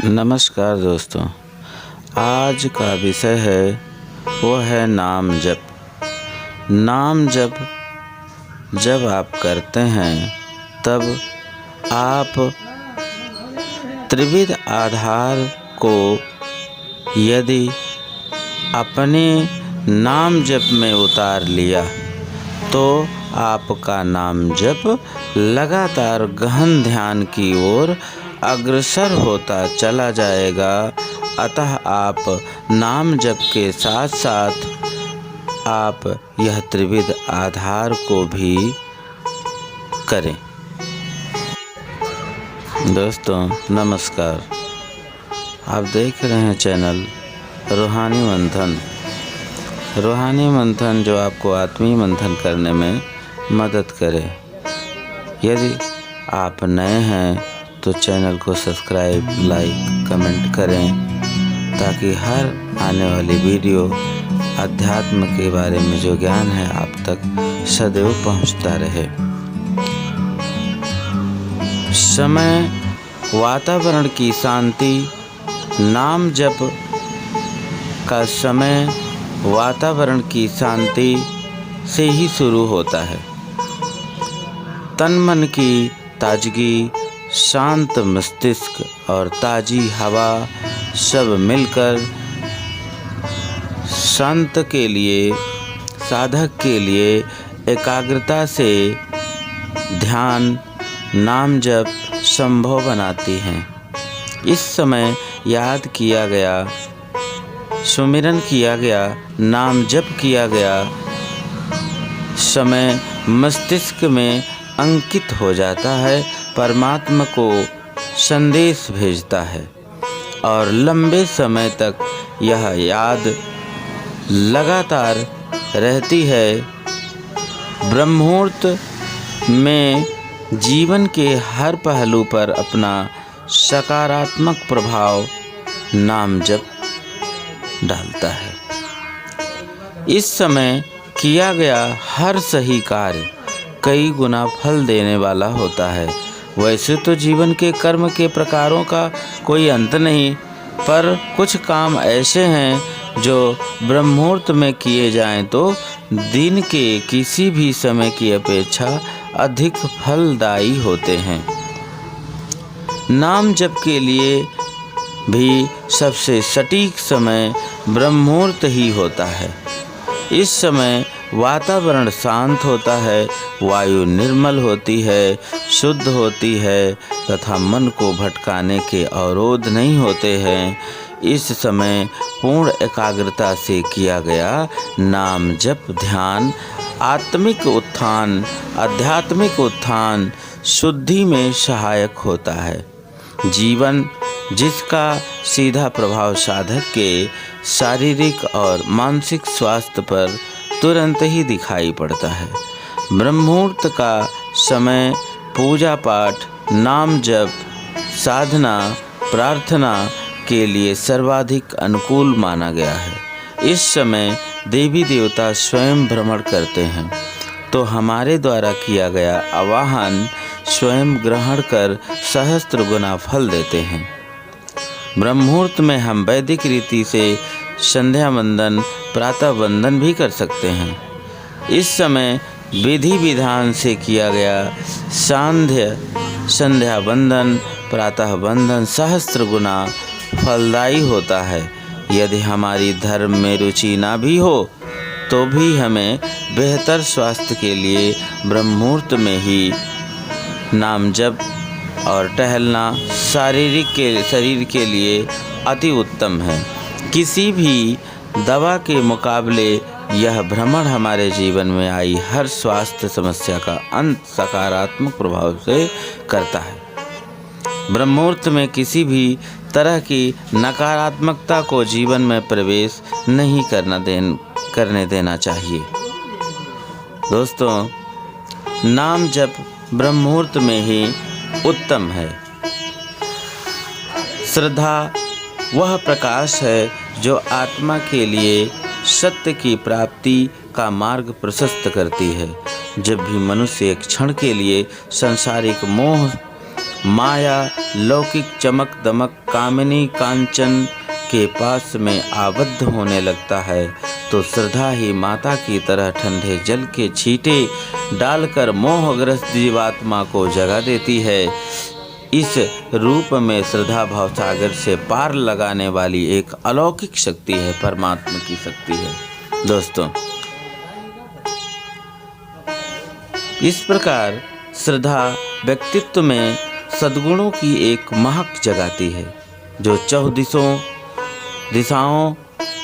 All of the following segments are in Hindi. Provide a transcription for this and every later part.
नमस्कार दोस्तों, आज का विषय है वो है नाम जप। नाम जप जब आप करते हैं तब आप त्रिविध आधार को यदि अपने नाम जप में उतार लिया तो आपका नाम जप लगातार गहन ध्यान की ओर अग्रसर होता चला जाएगा। अतः आप नाम जप के साथ साथ आप यह त्रिविध आधार को भी करें। दोस्तों नमस्कार, आप देख रहे हैं चैनल रूहानी मंथन। रूहानी मंथन जो आपको आत्मीय मंथन करने में मदद करे। यदि आप नए हैं तो चैनल को सब्सक्राइब, लाइक, कमेंट करें ताकि हर आने वाली वीडियो अध्यात्म के बारे में जो ज्ञान है आप तक सदैव पहुंचता रहे। समय, वातावरण की शांति। नाम जप का समय वातावरण की शांति से ही शुरू होता है। तन मन की ताजगी, शांत मस्तिष्क और ताजी हवा सब मिलकर संत के लिए, साधक के लिए एकाग्रता से ध्यान, नाम जप संभव बनाती हैं। इस समय याद किया गया, सुमिरन किया गया, नाम जप किया गया समय मस्तिष्क में अंकित हो जाता है, परमात्मा को संदेश भेजता है और लंबे समय तक यह याद लगातार रहती है। ब्रह्ममुहूर्त में जीवन के हर पहलू पर अपना सकारात्मक प्रभाव नाम जप डालता है। इस समय किया गया हर सही कार्य कई गुना फल देने वाला होता है। वैसे तो जीवन के कर्म के प्रकारों का कोई अंत नहीं, पर कुछ काम ऐसे हैं जो ब्रह्ममुहूर्त में किए जाएं तो दिन के किसी भी समय की अपेक्षा अधिक फलदायी होते हैं। नाम जप के लिए भी सबसे सटीक समय ब्रह्ममुहूर्त ही होता है। इस समय वातावरण शांत होता है, वायु निर्मल होती है, शुद्ध होती है तथा मन को भटकाने के अवरोध नहीं होते हैं। इस समय पूर्ण एकाग्रता से किया गया नाम जप ध्यान आत्मिक उत्थान, आध्यात्मिक उत्थान, शुद्धि में सहायक होता है। जीवन जिसका सीधा प्रभाव साधक के शारीरिक और मानसिक स्वास्थ्य पर तुरंत ही दिखाई पड़ता है। ब्रह्ममुहूर्त का समय पूजा पाठ, नाम जप, साधना, प्रार्थना के लिए सर्वाधिक अनुकूल माना गया है। इस समय देवी देवता स्वयं भ्रमण करते हैं तो हमारे द्वारा किया गया आवाहन स्वयं ग्रहण कर सहस्त्र गुना फल देते हैं। ब्रह्ममुहूर्त में हम वैदिक रीति से संध्या वंदन, प्रातः वंदन भी कर सकते हैं। इस समय विधि विधान से किया गया संध्या वंदन, प्रातः वंदन सहस्त्र गुना फलदायी होता है। यदि हमारी धर्म में रुचि ना भी हो तो भी हमें बेहतर स्वास्थ्य के लिए ब्रह्ममुहूर्त में ही नाम जप और टहलना शरीर के लिए अति उत्तम है। किसी भी दवा के मुकाबले यह भ्रमण हमारे जीवन में आई हर स्वास्थ्य समस्या का अंत सकारात्मक प्रभाव से करता है। ब्रह्ममुहूर्त में किसी भी तरह की नकारात्मकता को जीवन में प्रवेश नहीं करने देना चाहिए। दोस्तों, नाम जप ब्रह्ममुहूर्त में ही उत्तम है। श्रद्धा वह प्रकाश है जो आत्मा के लिए सत्य की प्राप्ति का मार्ग प्रशस्त करती है। जब भी मनुष्य एक क्षण के लिए सांसारिक मोह माया, लौकिक चमक दमक, कामिनी कांचन के पास में आबद्ध होने लगता है तो श्रद्धा ही माता की तरह ठंडे जल के छींटे डालकर मोहग्रस्त जीवात्मा को जगा देती है। इस रूप में श्रद्धा भवसागर से पार लगाने वाली एक अलौकिक शक्ति है, परमात्मा की शक्ति है। दोस्तों, इस प्रकार श्रद्धा व्यक्तित्व में सद्गुणों की एक महक जगाती है जो चौदिशों दिशाओं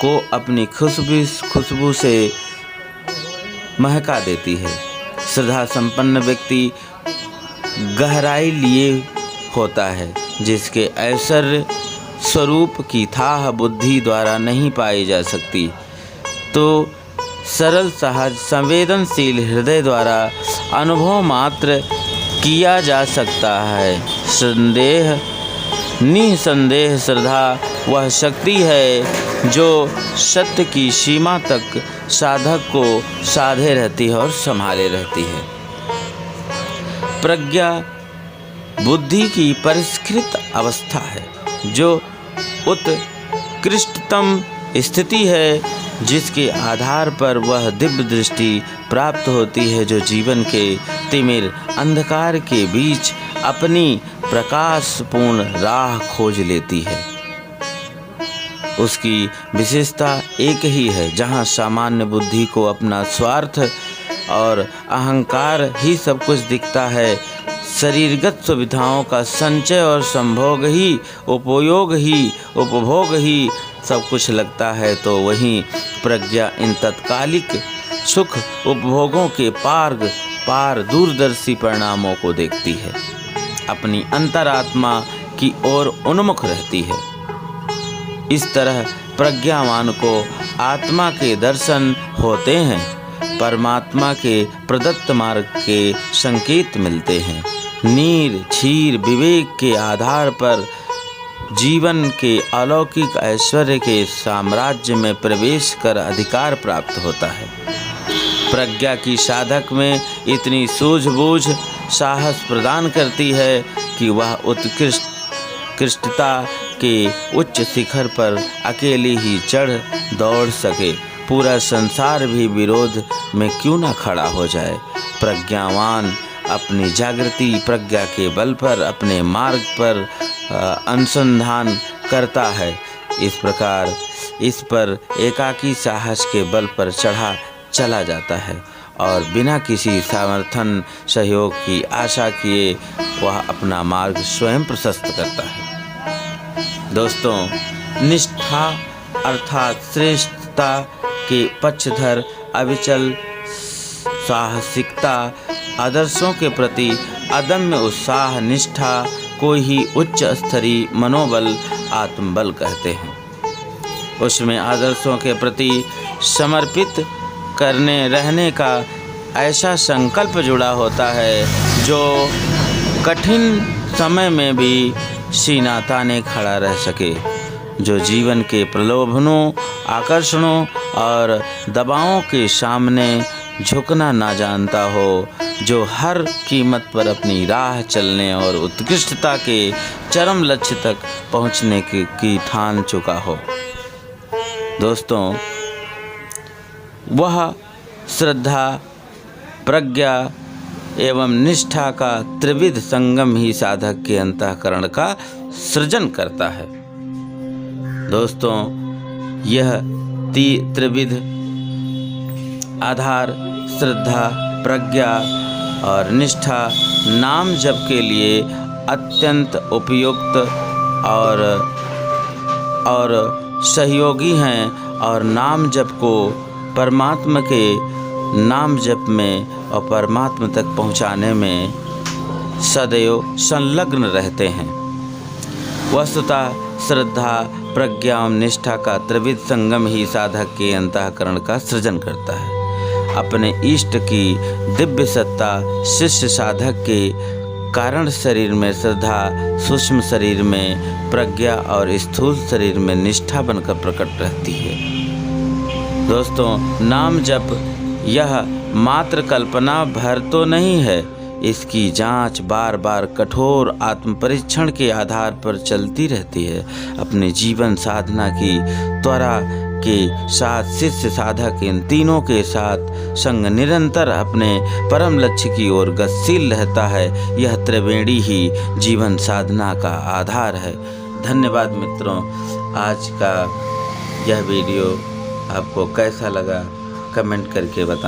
को अपनी खुशबू से महका देती है। श्रद्धा संपन्न व्यक्ति गहराई लिए होता है जिसके ऐश्वर्य स्वरूप की थाह बुद्धि द्वारा नहीं पाई जा सकती, तो सरल सहज संवेदनशील हृदय द्वारा अनुभव मात्र किया जा सकता है। निसंदेह श्रद्धा वह शक्ति है जो सत्य की सीमा तक साधक को साधे रहती है और संभाले रहती है। प्रज्ञा बुद्धि की परिष्कृत अवस्था है जो उत्कृष्टतम स्थिति है जिसके आधार पर वह दिव्य दृष्टि प्राप्त होती है जो जीवन के तिमिर अंधकार के बीच अपनी प्रकाशपूर्ण राह खोज लेती है। उसकी विशेषता एक ही है, जहाँ सामान्य बुद्धि को अपना स्वार्थ और अहंकार ही सब कुछ दिखता है, शरीरगत सुविधाओं का संचय और संभोग ही उपभोग ही सब कुछ लगता है, तो वहीं प्रज्ञा इन तत्कालिक सुख उपभोगों के पार दूरदर्शी परिणामों को देखती है, अपनी अंतरात्मा की ओर उन्मुख रहती है। इस तरह प्रज्ञावान को आत्मा के दर्शन होते हैं, परमात्मा के प्रदत्त मार्ग के संकेत मिलते हैं। नीर क्षीर विवेक के आधार पर जीवन के अलौकिक ऐश्वर्य के साम्राज्य में प्रवेश कर अधिकार प्राप्त होता है। प्रज्ञा की साधक में इतनी सूझबूझ साहस प्रदान करती है कि वह उत्कृष्टता के उच्च शिखर पर अकेले ही चढ़ दौड़ सके, पूरा संसार भी विरोध में क्यों न खड़ा हो जाए। प्रज्ञावान अपनी जागृति प्रज्ञा के बल पर अपने मार्ग पर अनुसंधान करता है। इस प्रकार इस पर एकाकी साहस के बल पर चला जाता है और बिना किसी समर्थन सहयोग की आशा किए वह अपना मार्ग स्वयं प्रशस्त करता है। दोस्तों, निष्ठा अर्थात श्रेष्ठता के पक्षधर अविचल साहसिकता, आदर्शों के प्रति अदम्य उत्साह, निष्ठा को ही उच्च स्तरीय मनोबल आत्मबल कहते हैं। उसमें आदर्शों के प्रति समर्पित करने रहने का ऐसा संकल्प जुड़ा होता है जो कठिन समय में भी सीना ताने खड़ा रह सके, जो जीवन के प्रलोभनों, आकर्षणों और दबावों के सामने झुकना ना जानता हो, जो हर कीमत पर अपनी राह चलने और उत्कृष्टता के चरम लक्ष्य तक पहुंचने की ठान चुका हो। दोस्तों, वह श्रद्धा, प्रज्ञा एवं निष्ठा का त्रिविध संगम ही साधक के अंतःकरण का सृजन करता है। दोस्तों, यह त्रिविध आधार श्रद्धा, प्रज्ञा और निष्ठा नाम जप के लिए अत्यंत उपयुक्त और सहयोगी हैं और नाम जप को परमात्मा के नाम जप में और परमात्मा तक पहुंचाने में सदैव संलग्न रहते हैं। वस्तुतः श्रद्धा, प्रज्ञा और निष्ठा का त्रिविध संगम ही साधक के अंतःकरण का सृजन करता है। अपने इष्ट की दिव्य सत्ता शिष्य साधक के कारण शरीर में श्रद्धा, सूक्ष्म शरीर में प्रज्ञा और स्थूल शरीर में निष्ठा बनकर प्रकट रहती है। दोस्तों, नाम जप यह मात्र कल्पना भर तो नहीं है, इसकी जांच बार बार कठोर आत्मपरीक्षण के आधार पर चलती रहती है। अपने जीवन साधना की त्वरा के साथ शिष्य साधक इन तीनों के साथ संग निरंतर अपने परम लक्ष्य की ओर गतिशील रहता है। यह त्रिवेणी ही जीवन साधना का आधार है। धन्यवाद मित्रों, आज का यह वीडियो आपको कैसा लगा कमेंट करके बताएं।